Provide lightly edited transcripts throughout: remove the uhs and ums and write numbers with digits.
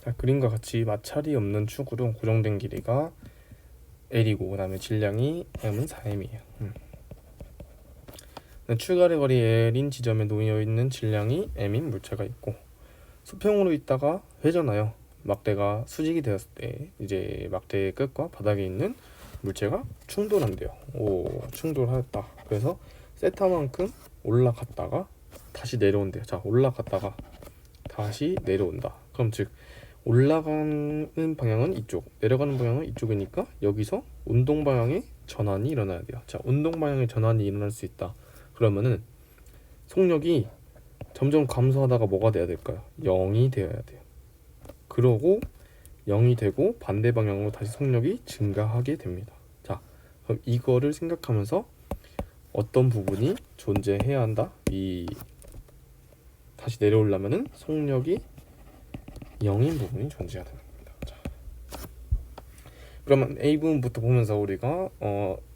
자, 그림과 같이 마찰이 없는 축으로 고정된 길이가 L이고 그 다음에 질량이 M은 4M이에요. 출가의 거리 L인 지점에 놓여 있는 질량이 M인 물체가 있고, 수평으로 있다가 회전하여 막대가 수직이 되었을 때 이제 막대의 끝과 바닥에 있는 물체가 충돌한대요. 충돌하였다. 그래서 세타만큼 올라갔다가 다시 내려온대요. 자, 올라갔다가 다시 내려온다. 그럼 즉 올라가는 방향은 이쪽, 내려가는 방향은 이쪽이니까 여기서 운동 방향의 전환이 일어나야 돼요. 자, 운동 방향의 전환이 일어날 수 있다. 그러면은 속력이 점점 감소하다가 뭐가 돼야 될까요? 0이 되어야 돼요. 그러고 0이 되고 반대 방향으로 다시 속력이 증가하게 됩니다. 자, 그럼 이거를 생각하면서 어떤 부분이 존재해야 한다? 다시 내려오려면은 속력이 0인 부분이 존재해야 됩니다. 자, 그러면 A 부분부터 보면서 우리가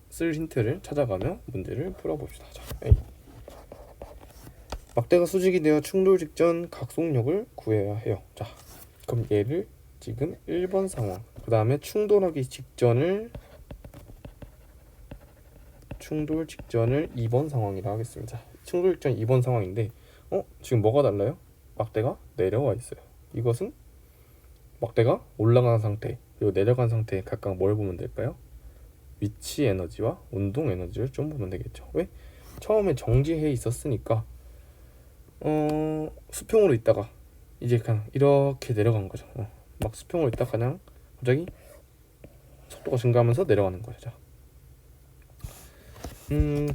쓸 힌트를 찾아가며 문제를 풀어봅시다. 자, A. 막대가 수직이 되어 충돌 직전 각속력을 구해야 해요. 자, 그럼 얘를 지금 1번 상황, 그 다음에 충돌 직전을 2번 상황이라 하겠습니다. 충돌 직전 2번 상황인데 지금 뭐가 달라요? 막대가 내려와 있어요. 이것은 막대가 올라가는 상태 그리고 내려간 상태에 각각 뭘 보면 될까요? 위치 에너지와 운동 에너지를 좀 보면 되겠죠. 왜? 처음에 정지해 있었으니까 수평으로 있다가 이제 그냥 이렇게 내려간 거죠. 막 수평으로 있다가 그냥 갑자기 속도가 증가하면서 내려가는 거죠. 자.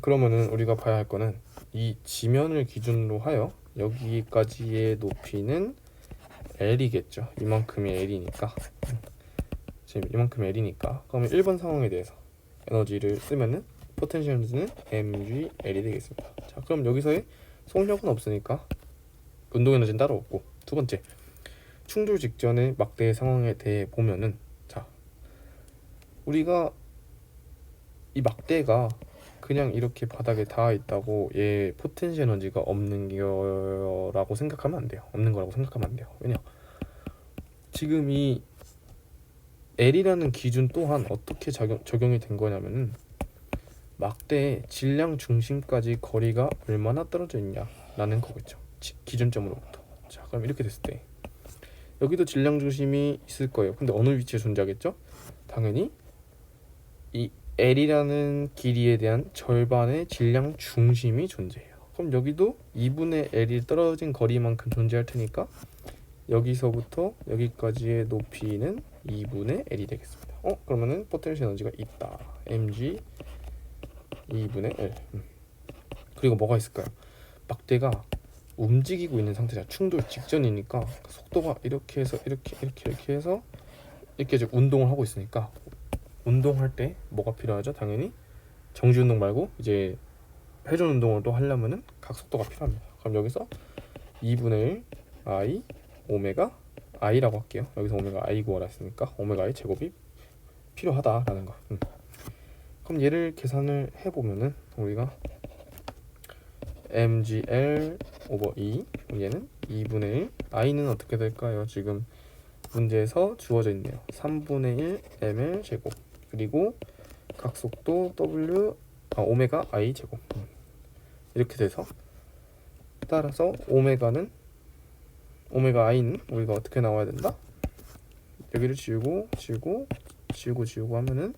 그러면은 우리가 봐야 할 거는 이 지면을 기준으로 하여 여기까지의 높이는 L이겠죠. 이만큼이 L이니까. 지금 이만큼이 L이니까. 그러면 1번 상황에 대해서 에너지를 쓰면은 포텐셜 에너지는 mgL이 되겠습니다. 자, 그럼 여기서의 속력은 없으니까 운동 에너지는 따로 없고, 두 번째 충돌 직전의 막대의 상황에 대해 보면은, 자, 우리가 이 막대가 그냥 이렇게 바닥에 닿아 있다고 얘 포텐셜 에너지가 없는 거라고 생각하면 안 돼요. 없는 거라고 생각하면 안 돼요. 왜냐? 지금 이 L이라는 기준 또한 어떻게 적용이 된 거냐면은 막대의 질량 중심까지 거리가 얼마나 떨어져 있냐라는 거겠죠. 기준점으로부터. 자, 그럼 이렇게 됐을 때 여기도 질량 중심이 있을 거예요. 근데 어느 위치에 존재하겠죠? 당연히 이 L이라는 길이에 대한 절반의 질량 중심이 존재해요. 그럼 여기도 2분의 L이 떨어진 거리만큼 존재할 테니까 여기서부터 여기까지의 높이는 2분의 L이 되겠습니다. 그러면은 포텐셜 에너지가 있다. mg 2분의 L. 그리고 뭐가 있을까요? 막대가 움직이고 있는 상태자. 충돌 직전이니까 속도가 이렇게 해서 이렇게 해서 이렇게 이제 운동을 하고 있으니까 운동할 때 뭐가 필요하죠? 당연히 정지 운동 말고 이제 회전 운동을 또 하려면은 각속도가 필요합니다. 그럼 여기서 2분의 1 i 오메가 i라고 할게요. 여기서 오메가 i 구하라 했으니까 오메가 i 제곱이 필요하다라는 거. 그럼 얘를 계산을 해보면은 우리가 mgl 오버 2, 얘는 2분의 1, i는 어떻게 될까요? 지금 문제에서 주어져 있네요. 3분의 1 ml 제곱, 그리고 각속도 w 오메가 i 제곱. 이렇게 돼서 따라서 오메가 i는 우리가 어떻게 나와야 된다? 여기를 지우고 하면은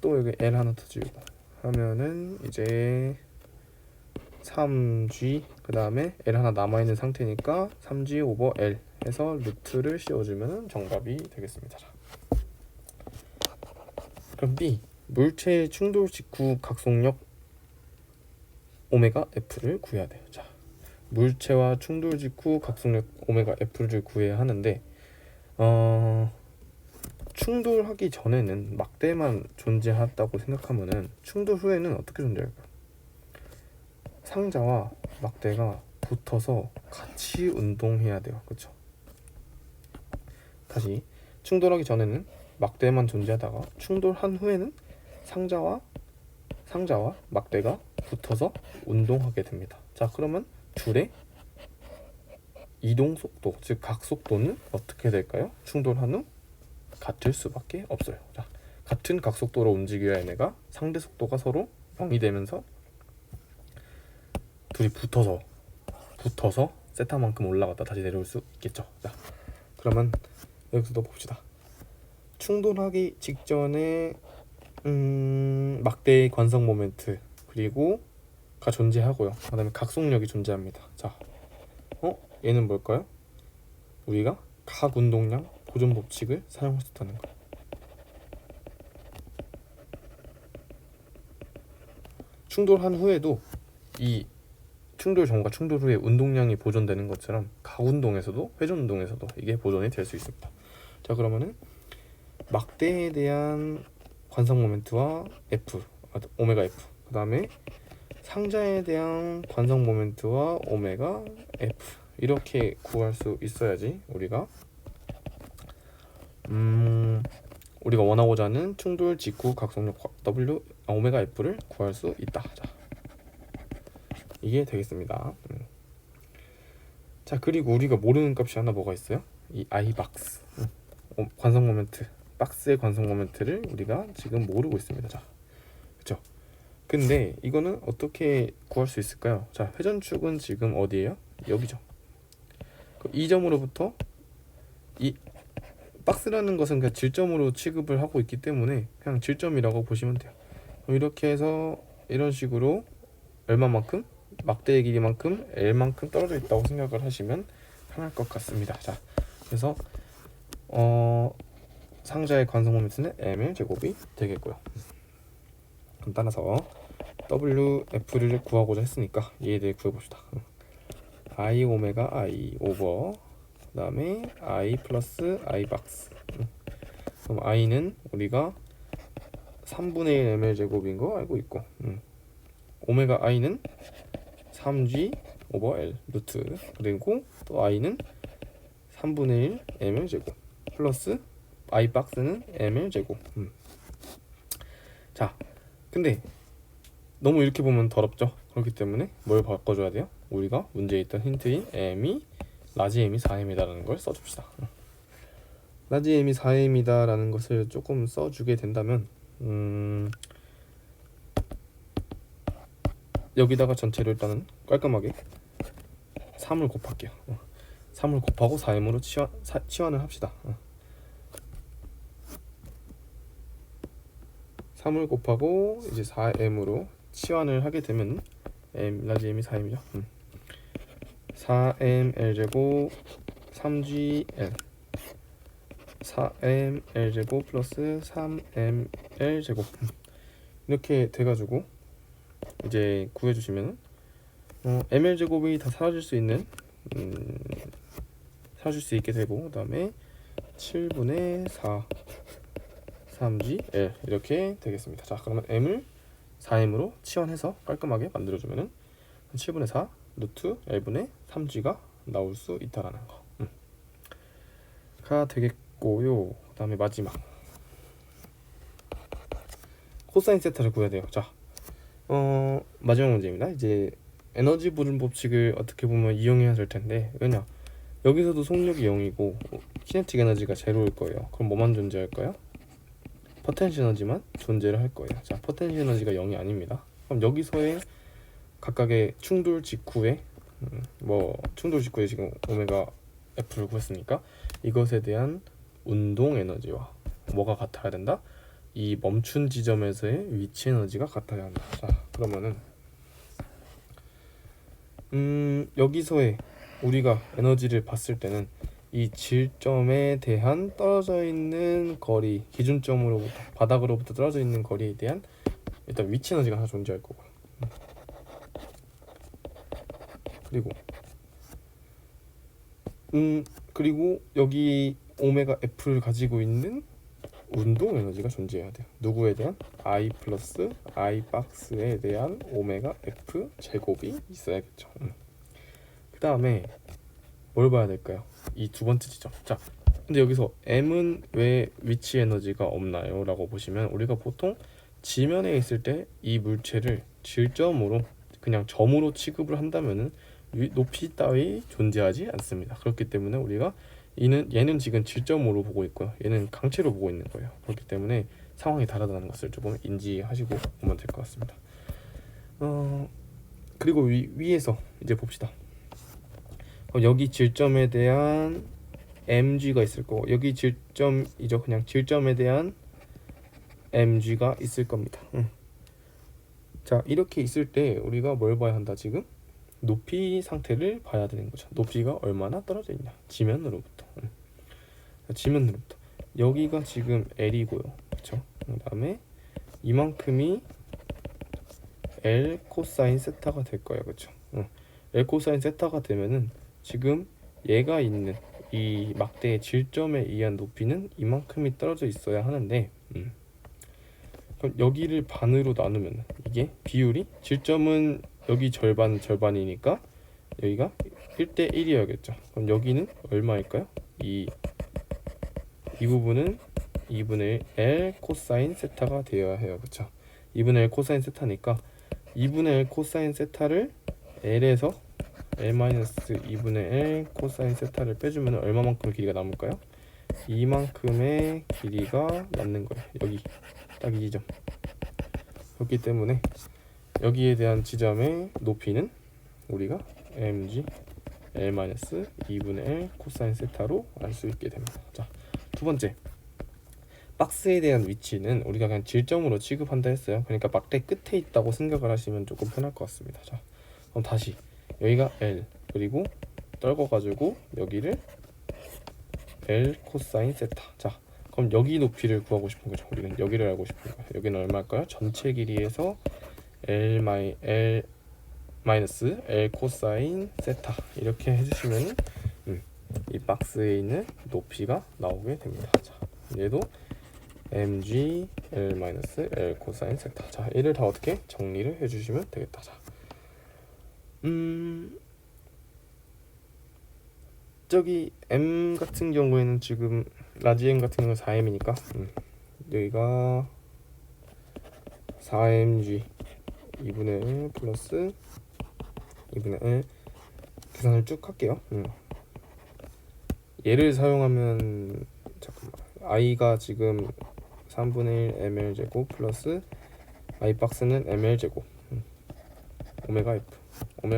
또 여기 L 하나 더 지우고 하면은 이제 3G 그 다음에 L 하나 남아있는 상태니까 3G 오버 L 해서 루트를 씌워주면 정답이 되겠습니다. 자. 그럼 B, 물체의 충돌 직후 각속력 오메가 F를 구해야 돼요. 자, 물체와 충돌 직후 각속력 오메가 F를 구해야 하는데 충돌하기 전에는 막대만 존재했다고 생각하면은 충돌 후에는 어떻게 존재할까요? 상자와 막대가 붙어서 같이 운동해야 돼요. 그렇죠? 다시 충돌하기 전에는 막대만 존재하다가 충돌한 후에는 상자와 막대가 붙어서 운동하게 됩니다. 자, 그러면 둘의 이동 속도, 즉 각속도는 어떻게 될까요? 충돌한 후 같을 수밖에 없어요. 자, 같은 각속도로 움직여야 얘네가 상대 속도가 서로 0이 되면서 둘이 붙어서 세타만큼 올라갔다 다시 내려올 수 있겠죠. 자, 그러면 여기서 또 봅시다. 충돌하기 직전에 막대의 관성 모멘트 그리고가 존재하고요. 그 다음에 각속력이 존재합니다. 자, 얘는 뭘까요? 우리가 각 운동량 보존 법칙을 사용할 수 있다는 거. 충돌한 후에도 이 충돌 전과 충돌 후에 운동량이 보존되는 것처럼 각 운동에서도 회전 운동에서도 이게 보존이 될 수 있습니다. 자, 그러면은 막대에 대한 관성 모멘트와 오메가 F, 그 다음에 상자에 대한 관성 모멘트와 오메가 F 이렇게 구할 수 있어야지 우리가 원하고자 하는 충돌 직후 각속력 오메가 F를 구할 수 있다. 자, 이게 되겠습니다. 자, 그리고 우리가 모르는 값이 하나 뭐가 있어요? 이 I박스 관성 모멘트, 박스의 관성 모멘트를 우리가 지금 모르고 있습니다. 자, 그쵸? 근데 이거는 어떻게 구할 수 있을까요? 자, 회전축은 지금 어디예요? 여기죠. 이 점으로부터 이 박스라는 것은 그냥 질점으로 취급을 하고 있기 때문에 그냥 질점이라고 보시면 돼요. 이렇게 해서 이런 식으로 얼마만큼? 막대의 길이만큼 L만큼 떨어져 있다고 생각을 하시면 편할 것 같습니다. 자, 그래서 상자의 관성 모멘트는 ml 제곱이 되겠고요. 그럼 따라서 WF를 구하고자 했으니까 얘에 대해 구해봅시다. I 오메가 I 오버 그 다음에 I 플러스 I 박스. 그럼 I는 우리가 3분의 1 ml 제곱인 거 알고 있고 오메가 I는 3G 오버 L 루트, 그리고 또 I는 3분의 1 ml 제곱 플러스 I 박스는 ml 제곱. 자, 근데 너무 이렇게 보면 더럽죠. 그렇기 때문에 뭘 바꿔줘야 돼요? 우리가 문제에 있던 힌트인 m이 라지 m이 4m이다라는 걸 써줍시다. 라지 m이 4m이다라는 것을 조금 써주게 된다면 여기다가 전체를 일단은 깔끔하게 3을 곱할게요. 3을 곱하고 4m으로 치환을 합시다. 3을 곱하고 이제 4m으로 치환을 하게 되면 라지 m이 4m이죠. 4ml 제곱 3gl 4ml 제곱 플러스 3ml 제곱 이렇게 돼가지고 이제 구해주시면 ml 제곱이 다 사라질 수 있는 사라질 수 있게 되고, 그 다음에 7분의 4 3gl 이렇게 되겠습니다. 자, 그러면 m을 4m으로 치환해서 깔끔하게 만들어주면은 7분의 4 루트 L분의 3g가 나올 수 있다라는 거가 되겠고요. 그 다음에 마지막 코사인 세타를 구해야 돼요. 자, 마지막 문제입니다. 이제 에너지 보존 법칙을 어떻게 보면 이용해야 될 텐데, 왜냐, 여기서도 속력이 0이고 키네틱 에너지가 제로일 거예요. 그럼 뭐만 존재할까요? 포텐시 에너지만 존재를 할 거예요. 자, 포텐시 에너지가 0이 아닙니다. 그럼 여기서의 각각의 충돌 직후에 충돌 직후에 지금 오메가 F를 구했으니까 이것에 대한 운동 에너지와 뭐가 같아야 된다? 이 멈춘 지점에서의 위치 에너지가 같아야 한다. 자, 그러면은 여기서의 우리가 에너지를 봤을 때는 이 질점에 대한 떨어져 있는 거리, 기준점으로부터 바닥으로부터 떨어져 있는 거리에 대한 일단 위치 에너지가 하나 존재할 거고요. 그리고 여기 오메가 F를 가지고 있는 운동 에너지가 존재해야 돼요. 누구에 대한? I 플러스 I 박스에 대한 오메가 F 제곱이 있어야겠죠. 그 다음에 뭘 봐야 될까요? 이 두 번째 지점. 자, 근데 여기서 M은 왜 위치 에너지가 없나요? 라고 보시면 우리가 보통 지면에 있을 때 이 물체를 질점으로 그냥 점으로 취급을 한다면은 높이 따위 존재하지 않습니다. 그렇기 때문에 우리가 얘는 지금 질점으로 보고 있고요. 얘는 강체로 보고 있는 거예요. 그렇기 때문에 상황이 다르다는 것을 조금 인지하시고 보면 될 것 같습니다. 그리고 위에서 이제 봅시다. 여기 질점에 대한 mg가 있을 거고, 여기 질점이죠. 그냥 질점에 대한 mg가 있을 겁니다. 자, 이렇게 있을 때 우리가 뭘 봐야 한다? 지금 높이 상태를 봐야 되는 거죠. 높이가 얼마나 떨어져 있냐, 지면으로부터. 지면으로부터 여기가 지금 L이고요, 그렇죠? 그 다음에 이만큼이 L 코사인 세타가 될 거예요, 그렇죠? L 코사인 세타가 되면은 지금 얘가 있는 이 막대의 질점에 의한 높이는 이만큼이 떨어져 있어야 하는데, 그럼 여기를 반으로 나누면 이게 비율이, 질점은 여기 절반이니까 여기가 1대 1이어야겠죠. 그럼 여기는 얼마일까요? 이 부분은 2분의 1 L 코사인 세타가 되어야 해요, 그렇죠? 2분의 1 코사인 세타니까 2분의 1 코사인 세타를 L에서 L-2분의 1 코사인 세타를 빼주면 얼마만큼의 길이가 남을까요? 이만큼의 길이가 남는 거예요. 여기 딱 이 지점. 그렇기 때문에 여기에 대한 지점의 높이는 우리가 mg L-2분의 1 코사인 세타로 알 수 있게 됩니다. 자, 두 번째, 박스에 대한 위치는 우리가 그냥 질점으로 취급한다 했어요. 그러니까 막대 끝에 있다고 생각을 하시면 조금 편할 것 같습니다. 자, 그럼 다시 여기가 L, 그리고 떨궈가지고 여기를 L 코사인 세타. 자, 그럼 여기 높이를 구하고 싶은 거죠. 우리는 여기를 알고 싶은 거예요. 여기는 얼마일까요? 전체 길이에서 L 코사인 세타 이렇게 해주시면 이 박스에 있는 높이가 나오게 됩니다. 자, 얘도 mg L 코사인 세타. 자, 얘를 다 어떻게 정리를 해주시면 되겠다. 자, 저기 m 같은 경우에는 지금 라지 m 같은 경우는 4m이니까 여기가 4mg 2분의 1 플러스 2분의 1 계산을 쭉 할게요. 얘를 사용하면 잠깐만, i가 지금 3분의 1 ml 제곱 플러스 i 박스는 ml 제곱 오메가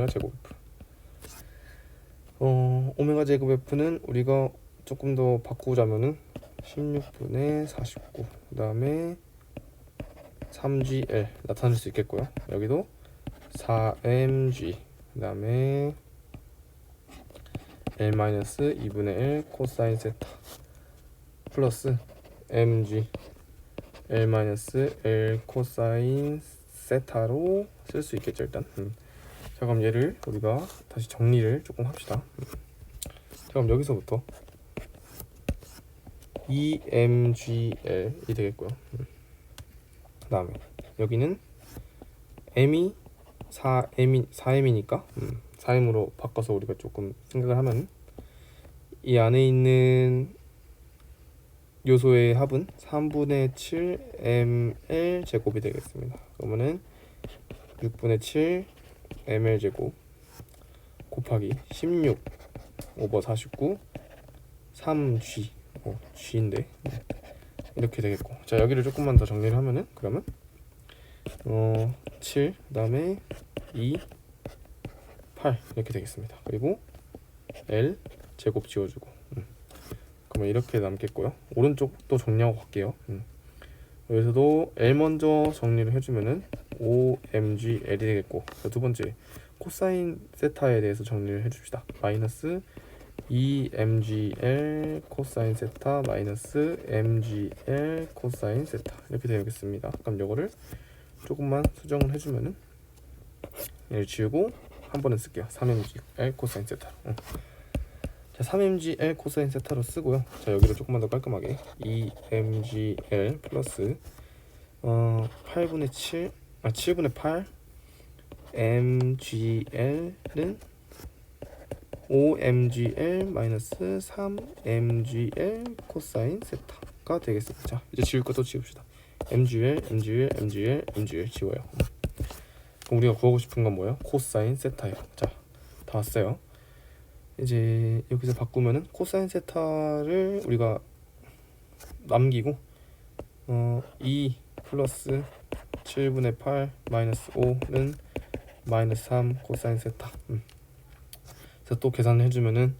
제곱 f. 오메가 제곱 f는 우리가 조금 더 바꾸자면은 16분의 49, 그 다음에 3gl 나타낼 수 있겠고요. 여기도 4mg, 그 다음에 L-2분의 1 코사인 세타 플러스 mg L-L 코사인 세타로 쓸 수 있겠죠, 일단. 자, 그럼 얘를 우리가 다시 정리를 조금 합시다. 자, 그럼 여기서부터 2mgl이 되겠고요. 그 다음에 여기는 m이 4m이니까 4m으로 바꿔서 우리가 조금 생각을 하면 이 안에 있는 요소의 합은 3분의 7 ml 제곱이 되겠습니다. 그러면은 6분의 7 ml 제곱 곱하기 16 오버 49 3g g인데 이렇게 되겠고, 자, 여기를 조금만 더 정리를 하면은 그러면 7 그다음에 2 8 이렇게 되겠습니다. 그리고 L 제곱 지워주고 그러면 이렇게 남겠고요. 오른쪽도 정리하고 갈게요. 여기서도 L 먼저 정리를 해주면은 5mgl이 되겠고, 자, 두 번째 코사인 세타에 대해서 정리를 해줍시다. 마이너스 2mgl 코사인 세타 마이너스 mgl 코사인 세타 이렇게 되겠습니다. 그럼 이거를 조금만 수정을 해주면은 얘를 지우고 한 번은 쓸게요. 3mgl 코사인 세타. 자, 3mgl 코사인 세타로 쓰고요. 자, 여기를 조금만 더 깔끔하게 2mgl 플러스 8분의 7 7분의 8 mgl은 5mgl 마이너스 3mgl 코사인 세타가 되겠습니다. 자, 이제 지울 것도 지웁시다. mgl 지워요. 그럼 우리가 구하고 싶은 건 뭐예요? 코사인 세타예요. 자, 다 왔어요. 이제 여기서 바꾸면은 코사인 세타를 우리가 남기고 2 플러스 7분의 8 마이너스 5는 마이너스 3 코사인 세타. 그래서 또 계산을 해주면은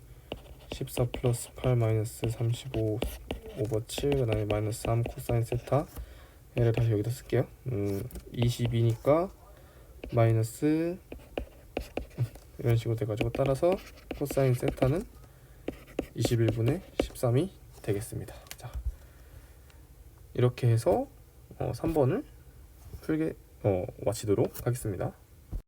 14 플러스 8 마이너스 35 오버 7 그 다음에 마이너스 3 코사인 세타. 얘를 다시 여기다 쓸게요. 22니까 마이너스 이런 식으로 돼가지고, 따라서 코사인 세타는 21분의 13이 되겠습니다. 자, 이렇게 해서 3번을 풀게 마치도록 하겠습니다.